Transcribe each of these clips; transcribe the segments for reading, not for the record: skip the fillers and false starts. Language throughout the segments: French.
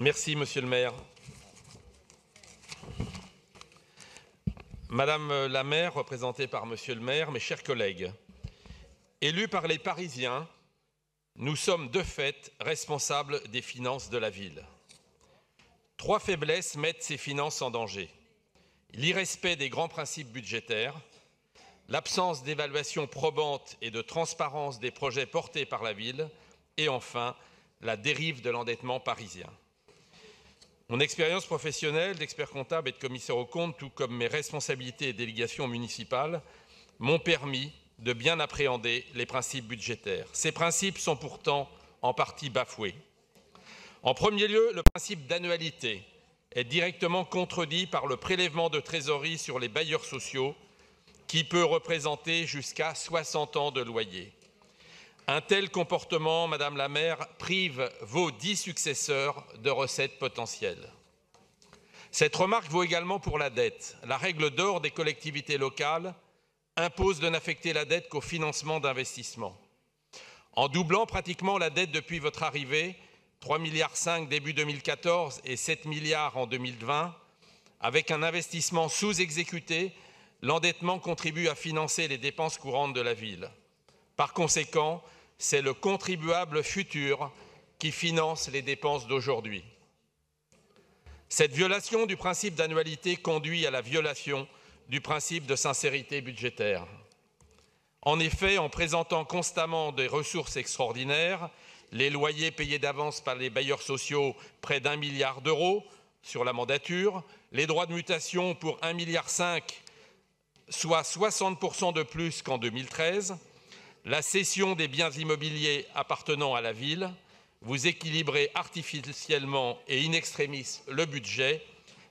Merci, Monsieur le maire. Madame la maire, représentée par Monsieur le maire, mes chers collègues, élus par les Parisiens, nous sommes de fait responsables des finances de la ville. Trois faiblesses mettent ces finances en danger. L'irrespect des grands principes budgétaires, l'absence d'évaluation probante et de transparence des projets portés par la ville, et enfin, la dérive de l'endettement parisien. Mon expérience professionnelle d'expert comptable et de commissaire aux comptes, tout comme mes responsabilités et délégations municipales, m'ont permis de bien appréhender les principes budgétaires. Ces principes sont pourtant en partie bafoués. En premier lieu, le principe d'annualité est directement contredit par le prélèvement de trésorerie sur les bailleurs sociaux qui peut représenter jusqu'à 60 ans de loyer. Un tel comportement, Madame la maire, prive vos 10 successeurs de recettes potentielles. Cette remarque vaut également pour la dette. La règle d'or des collectivités locales impose de n'affecter la dette qu'au financement d'investissements. En doublant pratiquement la dette depuis votre arrivée, 3,5 milliards début 2014 et 7 milliards en 2020, avec un investissement sous-exécuté, l'endettement contribue à financer les dépenses courantes de la ville. Par conséquent, c'est le contribuable futur qui finance les dépenses d'aujourd'hui. Cette violation du principe d'annualité conduit à la violation du principe de sincérité budgétaire. En effet, en présentant constamment des ressources extraordinaires, les loyers payés d'avance par les bailleurs sociaux près d'1 milliard d'euros sur la mandature, les droits de mutation pour 1,5 milliard, soit 60% de plus qu'en 2013, la cession des biens immobiliers appartenant à la ville, vous équilibrez artificiellement et in extremis le budget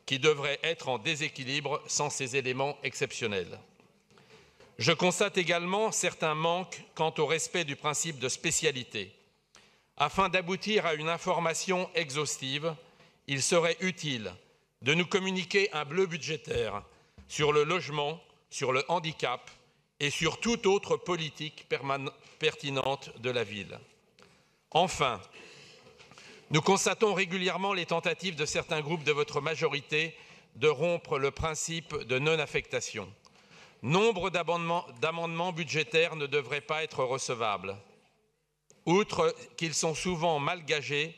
qui devrait être en déséquilibre sans ces éléments exceptionnels. Je constate également certains manques quant au respect du principe de spécialité. Afin d'aboutir à une information exhaustive, il serait utile de nous communiquer un bleu budgétaire sur le logement, sur le handicap et sur toute autre politique pertinente de la ville. Enfin, nous constatons régulièrement les tentatives de certains groupes de votre majorité de rompre le principe de non-affectation. Nombre d'amendements budgétaires ne devraient pas être recevables. Outre qu'ils sont souvent mal gagés,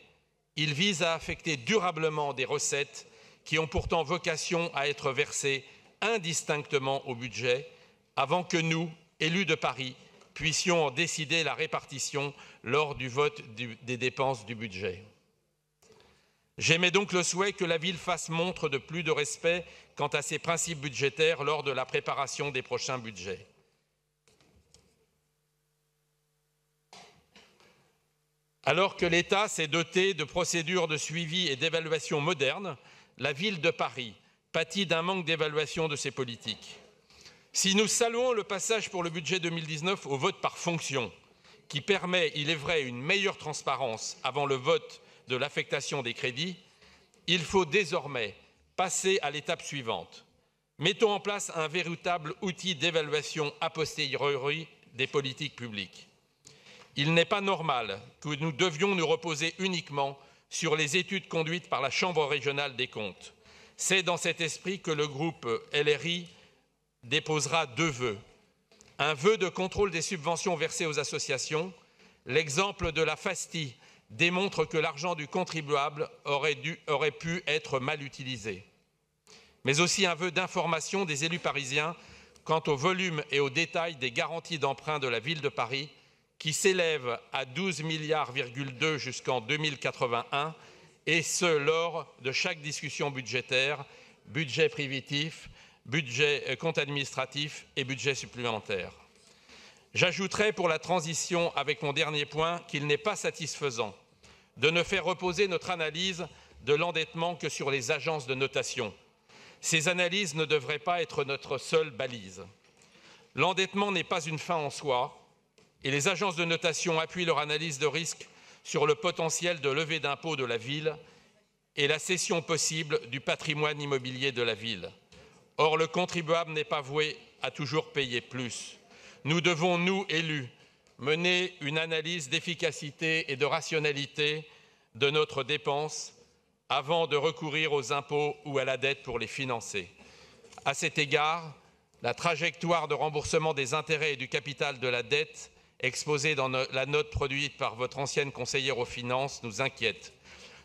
ils visent à affecter durablement des recettes qui ont pourtant vocation à être versées indistinctement au budget, avant que nous, élus de Paris, puissions en décider la répartition lors du vote des dépenses du budget. J'émets donc le souhait que la ville fasse montre de plus de respect quant à ses principes budgétaires lors de la préparation des prochains budgets. Alors que l'État s'est doté de procédures de suivi et d'évaluation modernes, la ville de Paris pâtit d'un manque d'évaluation de ses politiques. Si nous saluons le passage pour le budget 2019 au vote par fonction, qui permet, il est vrai, une meilleure transparence avant le vote de l'affectation des crédits, il faut désormais passer à l'étape suivante. Mettons en place un véritable outil d'évaluation a posteriori des politiques publiques. Il n'est pas normal que nous devions nous reposer uniquement sur les études conduites par la Chambre régionale des comptes. C'est dans cet esprit que le groupe LRI déposera 2 vœux. Un vœu de contrôle des subventions versées aux associations. L'exemple de la FASTI démontre que l'argent du contribuable aurait pu être mal utilisé. Mais aussi un vœu d'information des élus parisiens quant au volume et aux détails des garanties d'emprunt de la ville de Paris, qui s'élèvent à 12,2 milliards jusqu'en 2081, et ce, lors de chaque discussion budgétaire, budget privatif, budget compte administratif et budget supplémentaire. J'ajouterai pour la transition avec mon dernier point qu'il n'est pas satisfaisant de ne faire reposer notre analyse de l'endettement que sur les agences de notation. Ces analyses ne devraient pas être notre seule balise. L'endettement n'est pas une fin en soi et les agences de notation appuient leur analyse de risque sur le potentiel de levée d'impôts de la ville et la cession possible du patrimoine immobilier de la ville. Or, le contribuable n'est pas voué à toujours payer plus. Nous devons, nous, élus, mener une analyse d'efficacité et de rationalité de notre dépense avant de recourir aux impôts ou à la dette pour les financer. À cet égard, la trajectoire de remboursement des intérêts et du capital de la dette exposée dans la note produite par votre ancienne conseillère aux finances nous inquiète.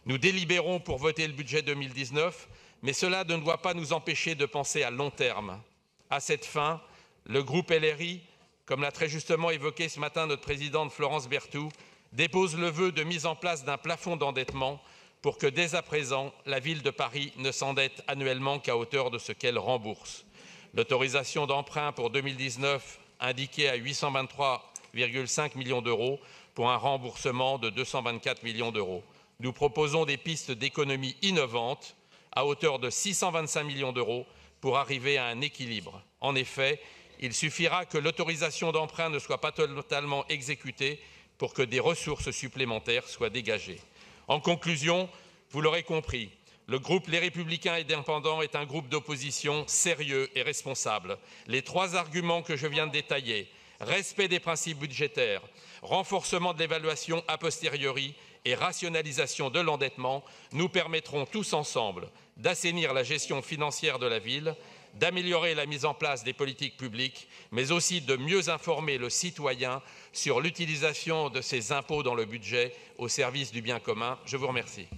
Nous délibérons pour voter le budget 2019, mais cela ne doit pas nous empêcher de penser à long terme. À cette fin, le groupe LRI, comme l'a très justement évoqué ce matin notre présidente Florence Berthoud, dépose le vœu de mise en place d'un plafond d'endettement pour que dès à présent, la ville de Paris ne s'endette annuellement qu'à hauteur de ce qu'elle rembourse. L'autorisation d'emprunt pour 2019 indiquée à 823,5 millions d'euros pour un remboursement de 224 millions d'euros. Nous proposons des pistes d'économie innovantes à hauteur de 625 millions d'euros pour arriver à un équilibre. En effet, il suffira que l'autorisation d'emprunt ne soit pas totalement exécutée pour que des ressources supplémentaires soient dégagées. En conclusion, vous l'aurez compris, le groupe Les Républicains et Indépendants est un groupe d'opposition sérieux et responsable. Les trois arguments que je viens de détailler, respect des principes budgétaires, renforcement de l'évaluation a posteriori et rationalisation de l'endettement, nous permettront tous ensemble d'assainir la gestion financière de la ville, d'améliorer la mise en place des politiques publiques, mais aussi de mieux informer le citoyen sur l'utilisation de ces impôts dans le budget au service du bien commun. Je vous remercie.